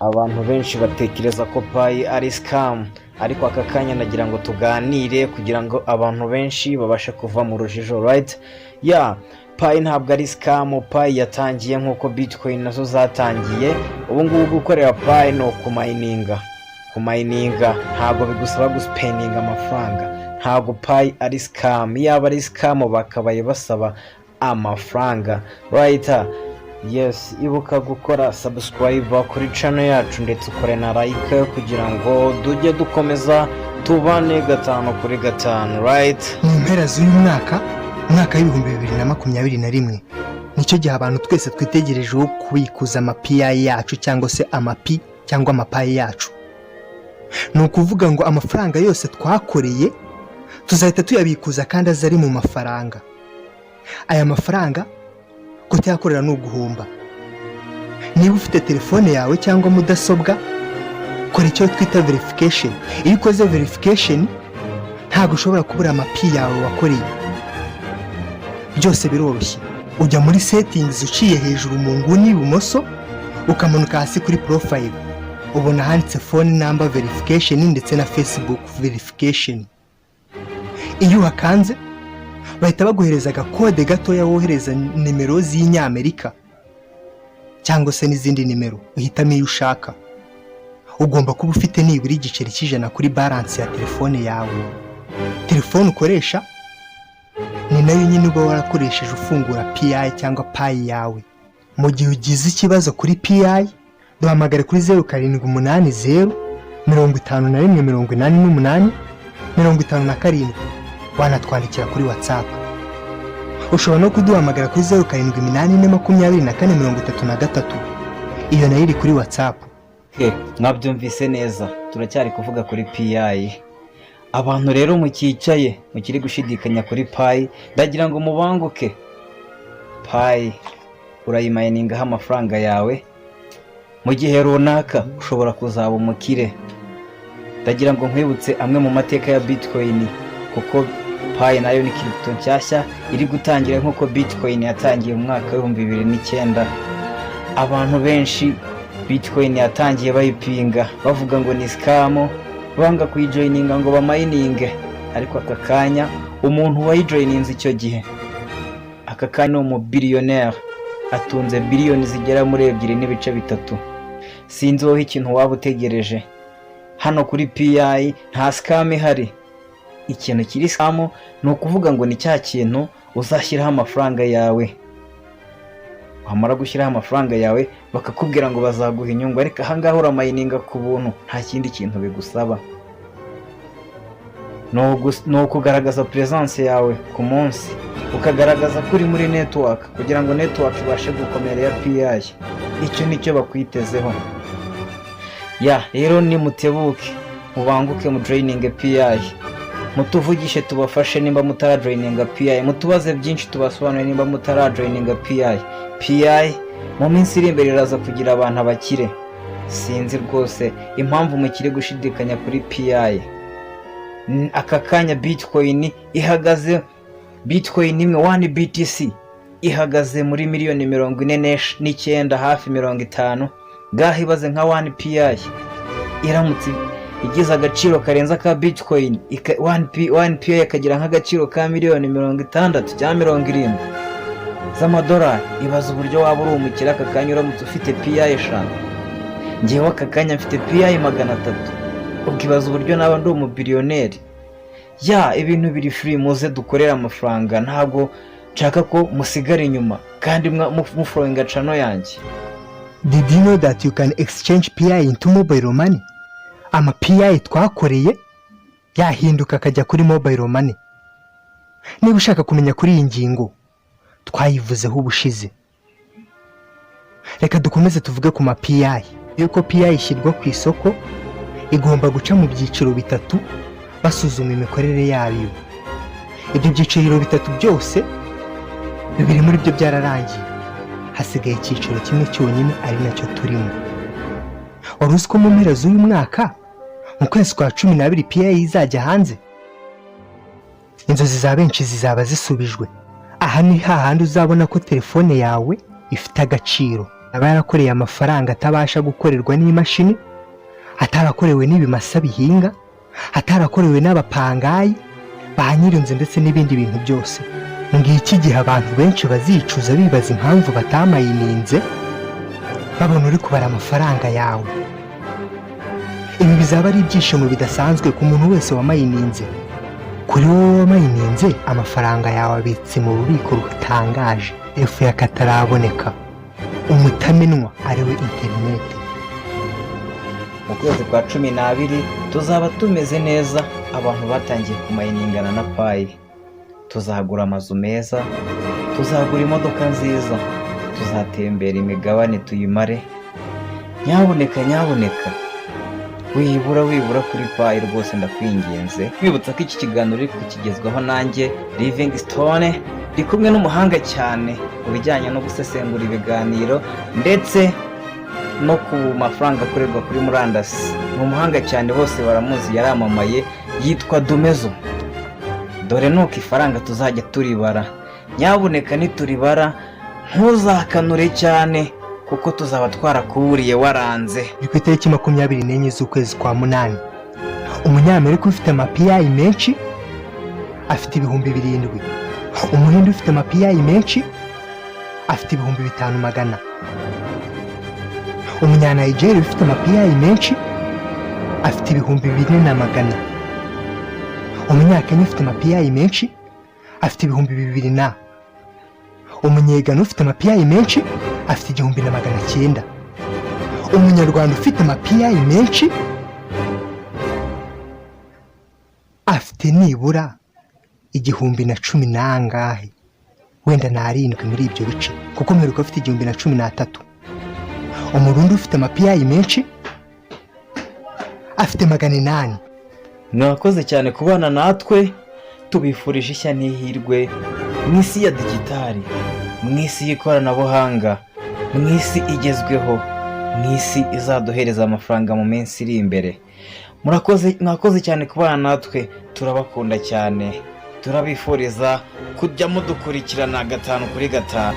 Abantu benshi batekereza ko payi ari scam, ariko aka kanya nagira ngo tuganire kugira ngo abantu benshi babashe kuva mu rujijo, right? Payi ntabwo ari scam. Payi yatangiye nk'uko bitcoin nazo zatangiye. Ubu ngubu gukorera payi ni ukumayininga. Kumayininga ntabwo bigusaba guspendinga amafaranga. Ntabwo payi ari scam. Yaba ari scam bakabaye basaba amafaranga, right? Yes, ibuka gukora subscribe kuri channel yacu ndetse ukore na like kugira ngo tujye dukomeza tubane 5 kuri 5, right? Mu mpera z'uyu mwaka w'ibihumbi 2021 nicyo gihe abantu twese twitegerejeho kubikuza amaPI yacu cyangwa se amapi cyangwa amapayi yacu. Ni ukuvuga ngo amafaranga yose twakoreye tuzahita tuyabikuza kandi azari mu mafaranga. Aya mafaranga kutayakorera no guhomba. Niba ufite telefone yawe cyangwa mudasobwa, kora icyo twita verification. Iyo ukoze verification ntabwo ushobora kubura amapi yawe wakoreye. Byose biroroshye. Ujya muri settings uciye hejuru mu nguni ibumoso, ukamanuka hasi kuri profile, ubona handitse phone number verification ndetse na Facebook verification. Iyo wakanze bahita baguhereza agakode gatoya wohereza nimero z'Inyamerika cyangwa se n'izindi nimero, uhitamo iyo ushaka. Ugomba kuba ufite nibura igiceri cy'ijana kuri balance ya telefone yawe. Telefone ukoresha ni nayo nyine uba warakoresheje ufungura PI cyangwa payi yawe. Mu gihe ugize ikibazo kuri PI, duhamagare kuri 0780 51 88 wanatwandikira kuri WhatsApp. Ushobora no kuduhamagara kuri 07842443. Iyo nayo iri kuri WhatsApp. Mwabyumvise neza, turacyari kuvuga kuri PI. Abantu rero mukicaye mukiri gushidikanya kuri payi, ndagira ngo mubanguke. Payi urayimayiningaho amafaranga yawe, mu gihe runaka ushobora kuzaba umukire. Ndagira ngo nkwibutse amwe mu mateka ya bitcoin, kuko payi nayo ni crypto nshyashya iri gutangira nk'uko bitcoin yatangiye mu mwaka wa 2009. Abantu benshi bitcoin yatangiye bayipinga bavuga ngo ni scam, banga kuyijoininga ngo bamayininge. Ariko aka kanya umuntu wayijoininze icyo gihe, aka kanya ni umubillionaire, atunze biliyoni zigera muri 2.3. Sinzi wowe ikintu waba utegereje. Hano kuri PI nta scam ihari. Ikintu kiri scam ni ukuvuga ngo ni cya kintu uzashyiraho amafaranga yawe, wamara gushyiraho amafaranga yawe bakakubwira ngo bazaguha inyungu, ariko ahangaha uramayininga ku buntu, nta kindi kintu bigusaba. No kugaragaza presence yawe ku munsi, ukagaragaza kuri muri network kugira ngo network ibashe gukomera ya PI. Icyo nicyo bakwitezeho. Rero ni mutebuke, mubanguke mu joining PI. Mutuvugishe tubafashe nimba mutara joining PI, mutubaze byinshi tubasobanurire nimba mutara joining PI. PI mu minsi iri imbere iraza kugira abantu abakire. Sinzi rwose impamvu mukiri gushidikanya kuri PI. Aka kanya bitcoin ihagaze, bitcoin imwe 1 BTC ihagaze muri miliyoni 49 hafi 50. Gaho ibaze nka 1 PI iramutse igize agaciro karenza ka bitcoin, 1 PI akagira nk'agaciro ka miliyoni 60 cyangwa 70 z'amadolari. Ibaza uburyo waba uri umukire aka kanya uramutse ufite PI 5. Ngewe aka kanya mfite PI 300. Ukibaza uburyo naba ndi umubillionaire. Ibintu biri free, muze dukorera amafaranga. Ntabwo nshaka ko musigara inyuma kandi mufollowinga channel yanjye. Did you know that you can exchange PI into mobile money? Ama PI twakoreye yahinduka akajya kuri mobile money. Niba ushaka kumenya kuri iyi ngingo twayivuzeho ubushize, reka dukomeze tuvuge ku ma PI. Yuko PI ishyirwa ku isoko igomba guca mu byiciro bitatu basuzuma imikorere yayo. Ibyo byiciro bitatu byose bibiri muri byo byararangiye, hasigaye icyiciro kimwe cyonyine ari nacyo turimo. Wari uzi ko mu mpera z'uyu mwaka mu kwezi kwa 12 PI izajya hanze? Inzozi za benshi zizaba zisubijwe. Aha ni hahandi uzabona ko telefone yawe ifite agaciro. aba yarakoreye amafaranga atabasha gukorerwa n'imashini, atarakorewe n'ibimasa bihinga, atarakorewe n'abapangayi ba nyir'inzu ndetse n'ibindi bintu byose. Ngiki gihe abantu benshi bazicuza bibaza impamvu batamayininze babona uri kubara amafaranga yawe. Ibi bizaba ari ibyishimo bidasanzwe ku muntu wese wamayininze. Kuri wowe wamayininze, amafaranga yawe abitse mu bubiko rutangaje, efu y'akataraboneka, umutamenwa ariwe interineti. Mu kwezi kwa 12 tuzaba tumeze neza, abantu batangiye kumayiningana na Pi. Tuzagura amazu meza, tuzagura imodoka nziza, tuzatembera imigabane tuyimare. Nyabuneka wibura kuri Pi rwose ndakwinginze. Kwibutsa ko iki kiganiro uri kukigezwaho nanjye Livingstone, ndi kumwe n'umuhanga cyane mu bijyanye no gusesengura ibiganiro ndetse no ku mafaranga akorerwa kuri murandasi. Ni umuhanga cyane, bose baramuzi, yaramamaye, yitwa Dumezo. Dore nuko ifaranga tuzajya turibara. Nyabuneka nituribara ntuzakanure cyane kuko tuzaba twarakuburiye waranze. Ni ku itariki 24 z'ukwezi kwa 8, umunyamerika ufite amapiyayi menshi afite 7,000. Umuhinde ufite amapiyayi menshi afite 5,500. Umunyanayigeriya ufite amapiyayi menshi afite 2,400. Umunyakenya ufite amapiyayi menshi afite 2,000. Umunyegana ufite amapiyayi menshi afite 1,900. Umunyarwanda ufite amapiyayi menshi afite nibura 1,010 nangahe, wenda na 7 muri ibyo bice kuko mperuka afite 1,013. Umurundi ufite amapiyayi menshi afite 800. Mwakoze cyane kubana natwe, tubifurije ishya n'ihirwe mu isi ya digitali, mu isi y'ikoranabuhanga, mu isi igezweho, mu isi izaduhereza amafaranga mu minsi iri imbere. Mwakoze cyane kubana natwe, turabakunda cyane, turabifuriza kujya mudukurikirana 5 kuri 5.